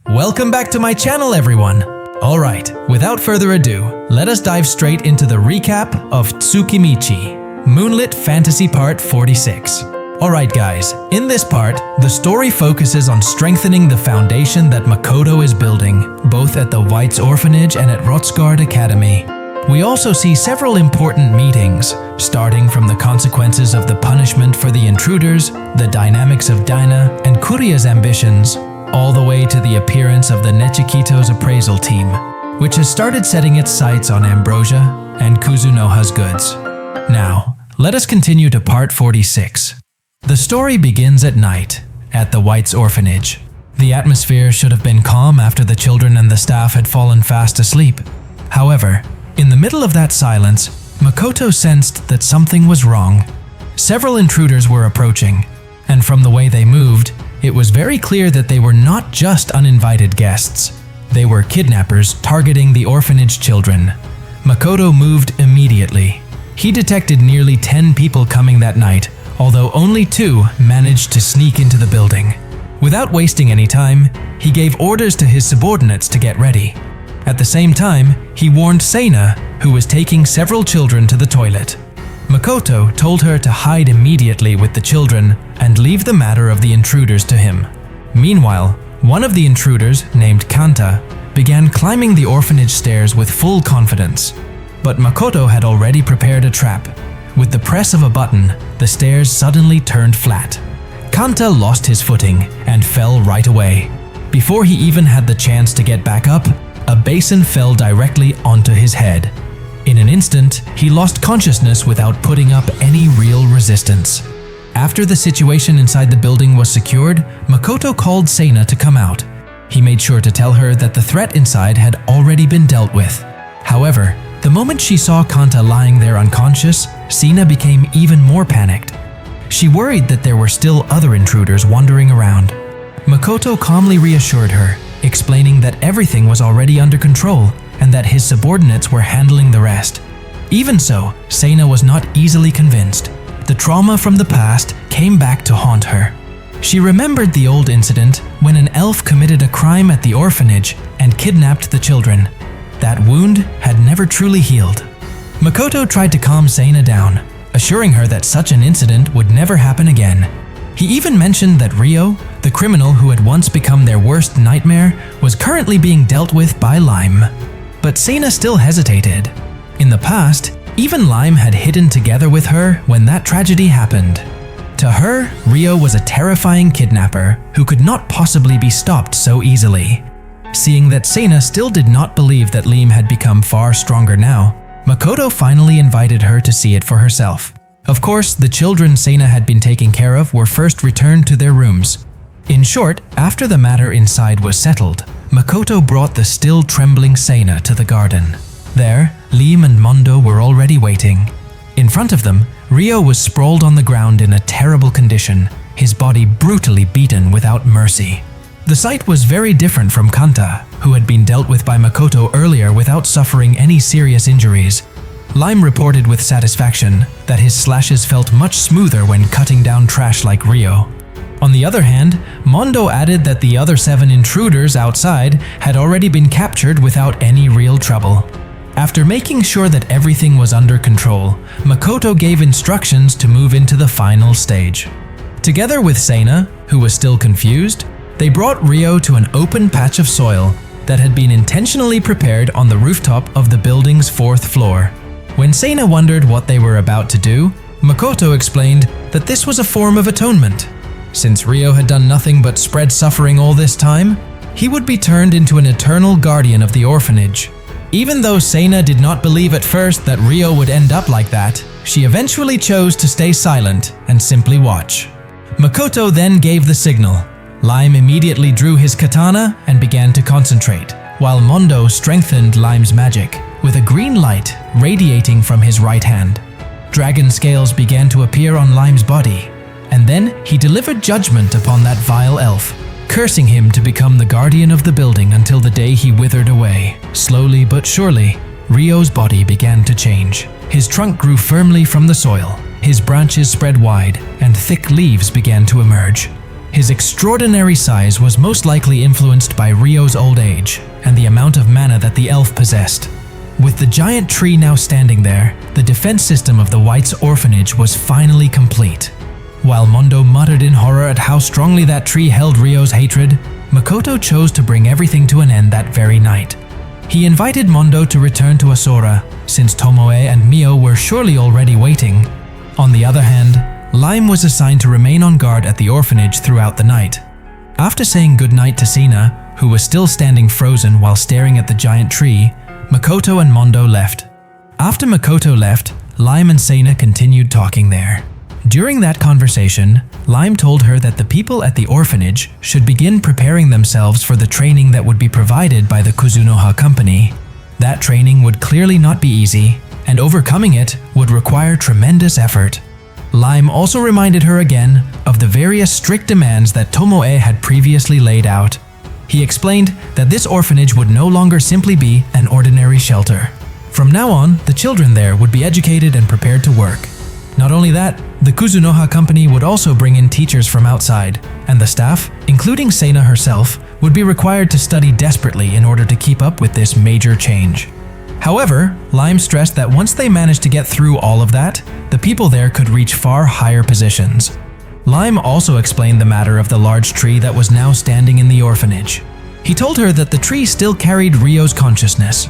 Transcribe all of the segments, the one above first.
Welcome back to my channel, everyone! Alright, without further ado, let us dive straight into the recap of Tsukimichi, Moonlit Fantasy Part 46. Alright guys, in this part, the story focuses on strengthening the foundation that Makoto is building, both at the White's Orphanage and at Rossgard Academy. We also see several important meetings, starting from the consequences of the punishment for the intruders, the dynamics of Daina and Kuria's ambitions, all the way to the appearance of the Nikito's appraisal team, which has started setting its sights on Ambrosia and Kuzunoha's goods. Now, let us continue to part 46. The story begins at night, at the White's Orphanage. The atmosphere should have been calm after the children and the staff had fallen fast asleep. However, in the middle of that silence, Makoto sensed that something was wrong. Several intruders were approaching, and from the way they moved, it was very clear that they were not just uninvited guests. They were kidnappers targeting the orphanage children. Makoto moved immediately. He detected nearly 10 people coming that night, although only 2 managed to sneak into the building. Without wasting any time, he gave orders to his subordinates to get ready. At the same time, he warned Seina, who was taking several children to the toilet. Makoto told her to hide immediately with the children and leave the matter of the intruders to him. Meanwhile, one of the intruders, named Kanta, began climbing the orphanage stairs with full confidence. But Makoto had already prepared a trap. With the press of a button, the stairs suddenly turned flat. Kanta lost his footing and fell right away. Before he even had the chance to get back up, a basin fell directly onto his head. In an instant, he lost consciousness without putting up any real resistance. After the situation inside the building was secured, Makoto called Seina to come out. He made sure to tell her that the threat inside had already been dealt with. However, the moment she saw Kanta lying there unconscious, Seina became even more panicked. She worried that there were still other intruders wandering around. Makoto calmly reassured her, explaining that everything was already under control and that his subordinates were handling the rest. Even so, Seina was not easily convinced. The trauma from the past came back to haunt her. She remembered the old incident when an elf committed a crime at the orphanage and kidnapped the children. That wound had never truly healed. Makoto tried to calm Seina down, assuring her that such an incident would never happen again. He even mentioned that Ryo, the criminal who had once become their worst nightmare, was currently being dealt with by Lime. But Seina still hesitated. In the past, even Lime had hidden together with her when that tragedy happened. To her, Ryo was a terrifying kidnapper who could not possibly be stopped so easily. Seeing that Seina still did not believe that Lime had become far stronger now, Makoto finally invited her to see it for herself. Of course, the children Seina had been taking care of were first returned to their rooms. In short, after the matter inside was settled, Makoto brought the still trembling Seina to the garden. There, Lime and Mondo were already waiting. In front of them, Ryo was sprawled on the ground in a terrible condition, his body brutally beaten without mercy. The sight was very different from Kanta, who had been dealt with by Makoto earlier without suffering any serious injuries. Lime reported with satisfaction that his slashes felt much smoother when cutting down trash like Ryo. On the other hand, Mondo added that the other 7 intruders outside had already been captured without any real trouble. After making sure that everything was under control, Makoto gave instructions to move into the final stage. Together with Seina, who was still confused, they brought Ryo to an open patch of soil that had been intentionally prepared on the rooftop of the building's 4th floor. When Seina wondered what they were about to do, Makoto explained that this was a form of atonement. Since Ryo had done nothing but spread suffering all this time, he would be turned into an eternal guardian of the orphanage. Even though Seina did not believe at first that Ryo would end up like that, she eventually chose to stay silent and simply watch. Makoto then gave the signal. Lime immediately drew his katana and began to concentrate, while Mondo strengthened Lime's magic, with a green light radiating from his right hand. Dragon scales began to appear on Lime's body, and then he delivered judgment upon that vile elf, cursing him to become the guardian of the building until the day he withered away. Slowly but surely, Ryo's body began to change. His trunk grew firmly from the soil, his branches spread wide, and thick leaves began to emerge. His extraordinary size was most likely influenced by Ryo's old age and the amount of mana that the elf possessed. With the giant tree now standing there, the defense system of the White's orphanage was finally complete. While Mondo muttered in horror at how strongly that tree held Ryo's hatred, Makoto chose to bring everything to an end that very night. He invited Mondo to return to Asura, since Tomoe and Mio were surely already waiting. On the other hand, Lime was assigned to remain on guard at the orphanage throughout the night. After saying goodnight to Sina, who was still standing frozen while staring at the giant tree, Makoto and Mondo left. After Makoto left, Lime and Sena continued talking there. During that conversation, Lime told her that the people at the orphanage should begin preparing themselves for the training that would be provided by the Kuzunoha company. That training would clearly not be easy, and overcoming it would require tremendous effort. Lime also reminded her again of the various strict demands that Tomoe had previously laid out. He explained that this orphanage would no longer simply be an ordinary shelter. From now on, the children there would be educated and prepared to work. Not only that, the Kuzunoha company would also bring in teachers from outside, and the staff, including Sena herself, would be required to study desperately in order to keep up with this major change. However, Lime stressed that once they managed to get through all of that, the people there could reach far higher positions. Lime also explained the matter of the large tree that was now standing in the orphanage. He told her that the tree still carried Ryo's consciousness.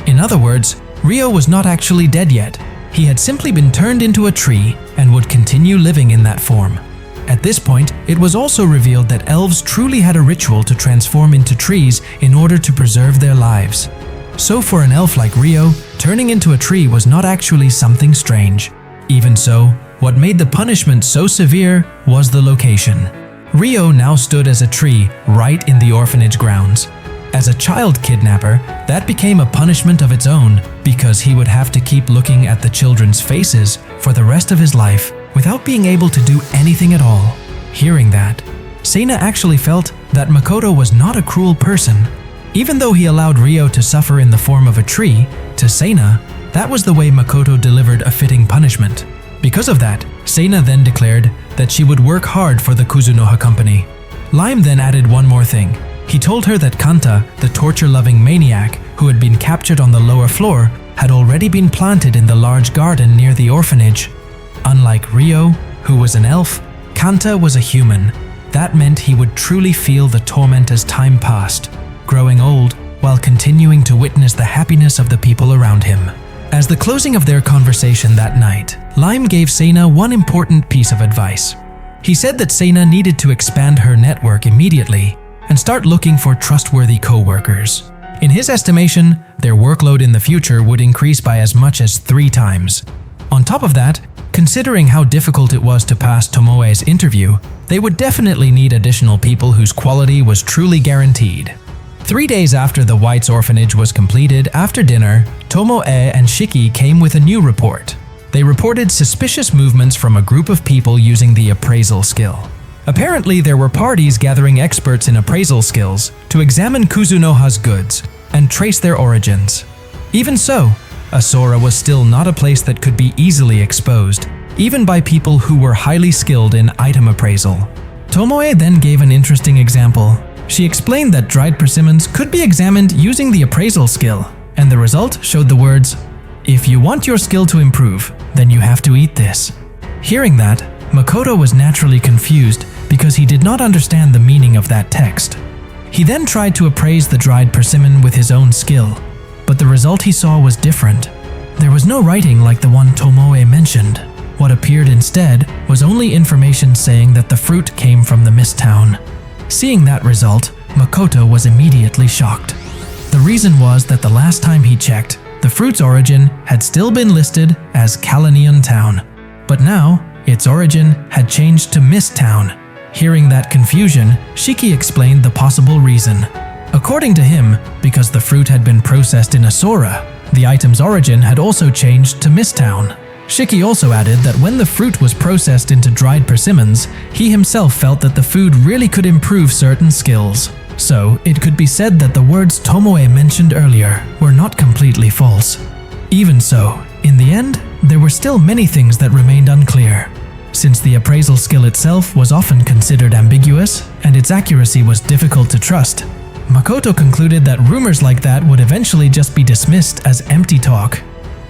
In other words, Ryo was not actually dead yet. He had simply been turned into a tree and would continue living in that form. At this point, it was also revealed that elves truly had a ritual to transform into trees in order to preserve their lives. So for an elf like Ryo, turning into a tree was not actually something strange. Even so, what made the punishment so severe was the location. Ryo now stood as a tree right in the orphanage grounds. As a child kidnapper, that became a punishment of its own because he would have to keep looking at the children's faces for the rest of his life without being able to do anything at all. Hearing that, Sena actually felt that Makoto was not a cruel person. Even though he allowed Ryo to suffer in the form of a tree, to Sena, that was the way Makoto delivered a fitting punishment. Because of that, Sena then declared that she would work hard for the Kuzunoha company. Lime then added one more thing. He told her that Kanta, the torture-loving maniac who had been captured on the lower floor, had already been planted in the large garden near the orphanage. Unlike Ryo, who was an elf, Kanta was a human. That meant he would truly feel the torment as time passed, growing old while continuing to witness the happiness of the people around him. As the closing of their conversation that night, Lime gave Sena one important piece of advice. He said that Sena needed to expand her network immediately and start looking for trustworthy co-workers. In his estimation, their workload in the future would increase by as much as 3 times. On top of that, considering how difficult it was to pass Tomoe's interview, they would definitely need additional people whose quality was truly guaranteed. 3 days after the White's orphanage was completed, after dinner, Tomoe and Shiki came with a new report. They reported suspicious movements from a group of people using the appraisal skill. Apparently, there were parties gathering experts in appraisal skills to examine Kuzunoha's goods and trace their origins. Even so, Asura was still not a place that could be easily exposed, even by people who were highly skilled in item appraisal. Tomoe then gave an interesting example. She explained that dried persimmons could be examined using the appraisal skill, and the result showed the words, "If you want your skill to improve, then you have to eat this." Hearing that, Makoto was naturally confused because he did not understand the meaning of that text. He then tried to appraise the dried persimmon with his own skill, but the result he saw was different. There was no writing like the one Tomoe mentioned. What appeared instead was only information saying that the fruit came from the Mist Town. Seeing that result, Makoto was immediately shocked. The reason was that the last time he checked, the fruit's origin had still been listed as Kalanian Town, but now its origin had changed to Mist Town. Hearing that confusion, Shiki explained the possible reason. According to him, because the fruit had been processed in Asura, the item's origin had also changed to Mist Town. Shiki also added that when the fruit was processed into dried persimmons, he himself felt that the food really could improve certain skills. So, it could be said that the words Tomoe mentioned earlier were not completely false. Even so, in the end, there were still many things that remained unclear. since the appraisal skill itself was often considered ambiguous and its accuracy was difficult to trust. Makoto concluded that rumors like that would eventually just be dismissed as empty talk,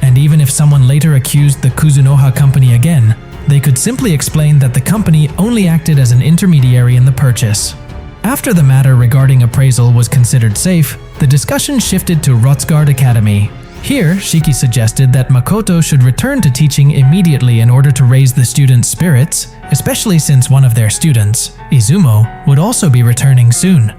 and even if someone later accused the Kuzunoha company again, they could simply explain that the company only acted as an intermediary in the purchase. After the matter regarding appraisal was considered safe, the discussion shifted to Rossgard Academy. Here, Shiki suggested that Makoto should return to teaching immediately in order to raise the students' spirits, especially since one of their students, Izumo, would also be returning soon.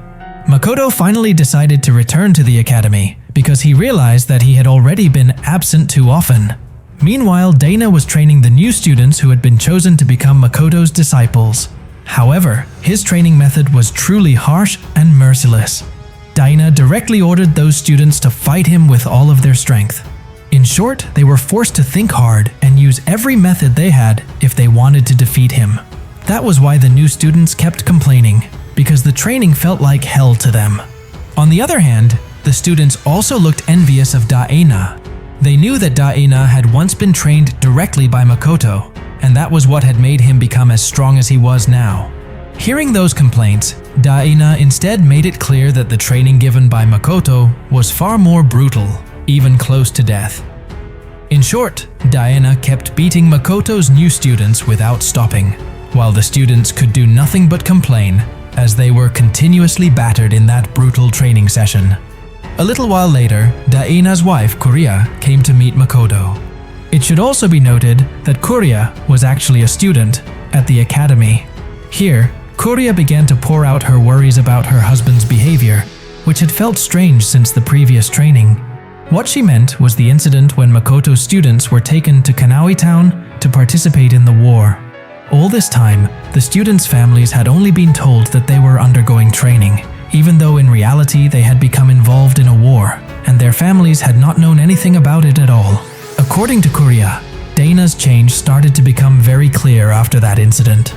Makoto finally decided to return to the academy because he realized that he had already been absent too often. Meanwhile, Dana was training the new students who had been chosen to become Makoto's disciples. However, his training method was truly harsh and merciless. Dana directly ordered those students to fight him with all of their strength. In short, they were forced to think hard and use every method they had if they wanted to defeat him. That was why the new students kept complaining, because the training felt like hell to them. On the other hand, the students also looked envious of Daena. They knew that Daena had once been trained directly by Makoto, and that was what had made him become as strong as he was now. Hearing those complaints, Daena instead made it clear that the training given by Makoto was far more brutal, even close to death. In short, Daena kept beating Makoto's new students without stopping, while the students could do nothing but complain, as they were continuously battered in that brutal training session. A little while later, Daena's wife, Kuria, came to meet Makoto. It should also be noted that Kuria was actually a student at the academy. Here, Kuria began to pour out her worries about her husband's behavior, which had felt strange since the previous training. What she meant was the incident when Makoto's students were taken to Kanawi Town to participate in the war. All this time, the students' families had only been told that they were undergoing training, even though in reality they had become involved in a war, and their families had not known anything about it at all. According to Kuria, Dana's change started to become very clear after that incident.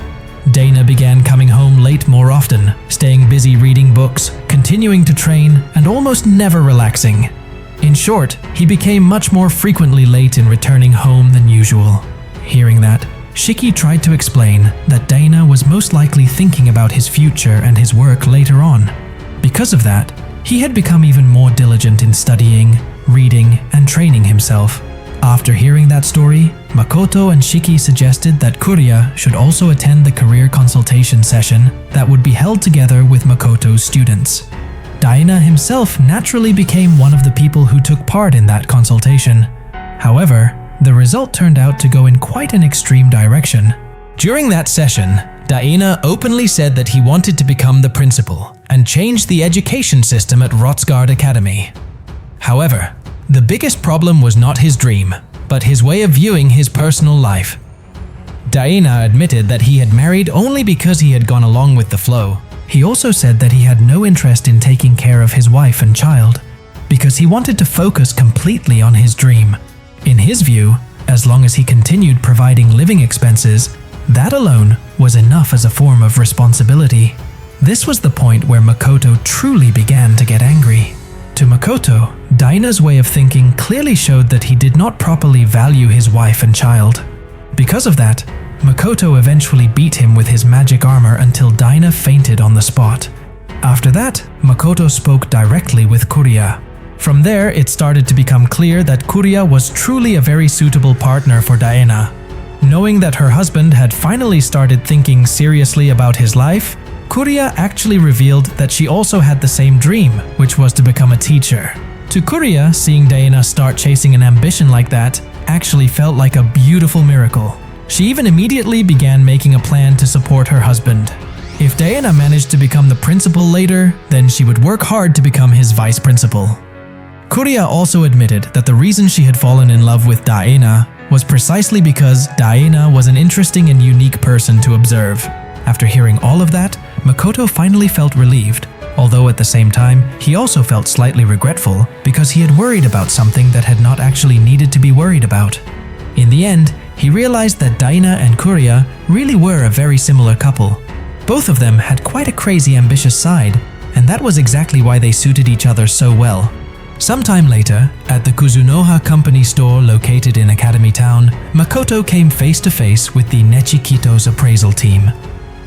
Dana began coming home late more often, staying busy reading books, continuing to train, and almost never relaxing. In short, he became much more frequently late in returning home than usual. Hearing that, Shiki tried to explain that Dana was most likely thinking about his future and his work later on. Because of that, he had become even more diligent in studying, reading, and training himself. After hearing that story, Makoto and Shiki suggested that Kuria should also attend the career consultation session that would be held together with Makoto's students. Daena himself naturally became one of the people who took part in that consultation. However, the result turned out to go in quite an extreme direction. During that session, Daena openly said that he wanted to become the principal and change the education system at Rossgard Academy. However, the biggest problem was not his dream, but his way of viewing his personal life. Daena admitted that he had married only because he had gone along with the flow. He also said that he had no interest in taking care of his wife and child, because he wanted to focus completely on his dream. In his view, as long as he continued providing living expenses, that alone was enough as a form of responsibility. This was the point where Makoto truly began to get angry. To Makoto, Daena's way of thinking clearly showed that he did not properly value his wife and child. Because of that, Makoto eventually beat him with his magic armor until Daena fainted on the spot. After that, Makoto spoke directly with Kuria. From there, it started to become clear that Kuria was truly a very suitable partner for Daena. Knowing that her husband had finally started thinking seriously about his life, Kuria actually revealed that she also had the same dream, which was to become a teacher. To Kuria, seeing Daena start chasing an ambition like that actually felt like a beautiful miracle. She even immediately began making a plan to support her husband. If Daena managed to become the principal later, then she would work hard to become his vice principal. Kuria also admitted that the reason she had fallen in love with Daena was precisely because Daena was an interesting and unique person to observe. After hearing all of that, Makoto finally felt relieved, although at the same time, he also felt slightly regretful because he had worried about something that had not actually needed to be worried about. In the end, he realized that Daena and Kuria really were a very similar couple. Both of them had quite a crazy ambitious side, and that was exactly why they suited each other so well. Sometime later, at the Kuzunoha Company store located in Academy Town, Makoto came face to face with the Nikito's appraisal team.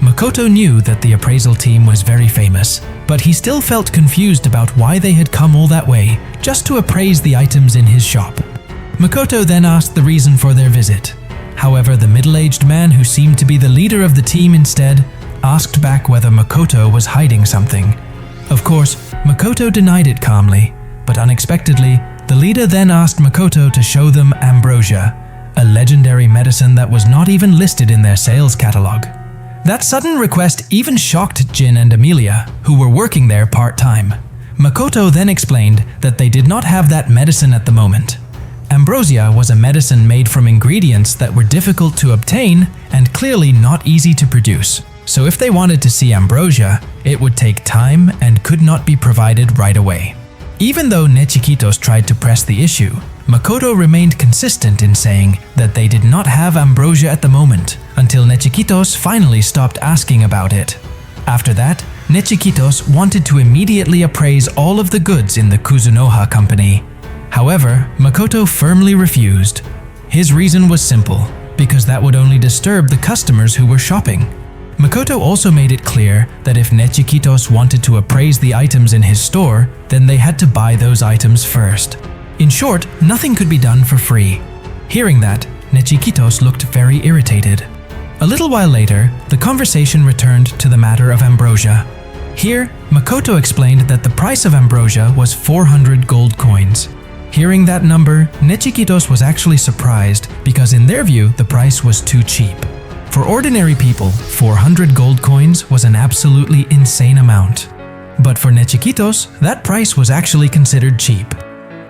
Makoto knew that the appraisal team was very famous, but he still felt confused about why they had come all that way just to appraise the items in his shop. Makoto then asked the reason for their visit. However, the middle-aged man who seemed to be the leader of the team instead asked back whether Makoto was hiding something. Of course, Makoto denied it calmly, but unexpectedly, the leader then asked Makoto to show them ambrosia, a legendary medicine that was not even listed in their sales catalog. That sudden request even shocked Jin and Amelia, who were working there part-time. Makoto then explained that they did not have that medicine at the moment. Ambrosia was a medicine made from ingredients that were difficult to obtain and clearly not easy to produce. So if they wanted to see ambrosia, it would take time and could not be provided right away. Even though Nikito's tried to press the issue, Makoto remained consistent in saying that they did not have ambrosia at the moment until Nikito's finally stopped asking about it. After that, Nikito's wanted to immediately appraise all of the goods in the Kuzunoha Company. However, Makoto firmly refused. His reason was simple, because that would only disturb the customers who were shopping. Makoto also made it clear that if Nikito's wanted to appraise the items in his store, then they had to buy those items first. In short, nothing could be done for free. Hearing that, Nikito's looked very irritated. A little while later, the conversation returned to the matter of ambrosia. Here, Makoto explained that the price of ambrosia was 400 gold coins. Hearing that number, Nikito's was actually surprised because in their view, the price was too cheap. For ordinary people, 400 gold coins was an absolutely insane amount. But for Nikito's, that price was actually considered cheap.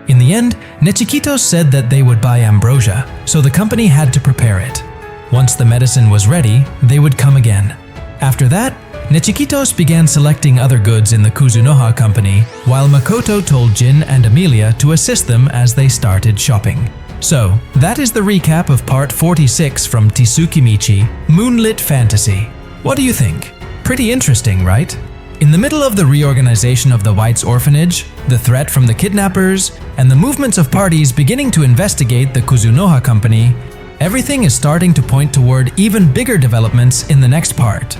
In the end, Nikito's said that they would buy ambrosia, so the company had to prepare it. Once the medicine was ready, they would come again. After that, Nikito's began selecting other goods in the Kuzunoha Company, while Makoto told Jin and Amelia to assist them as they started shopping. So, that is the recap of part 46 from Tsukimichi, Moonlit Fantasy. What do you think? Pretty interesting, right? In the middle of the reorganization of the White's Orphanage, the threat from the kidnappers, and the movements of parties beginning to investigate the Kuzunoha Company, everything is starting to point toward even bigger developments in the next part.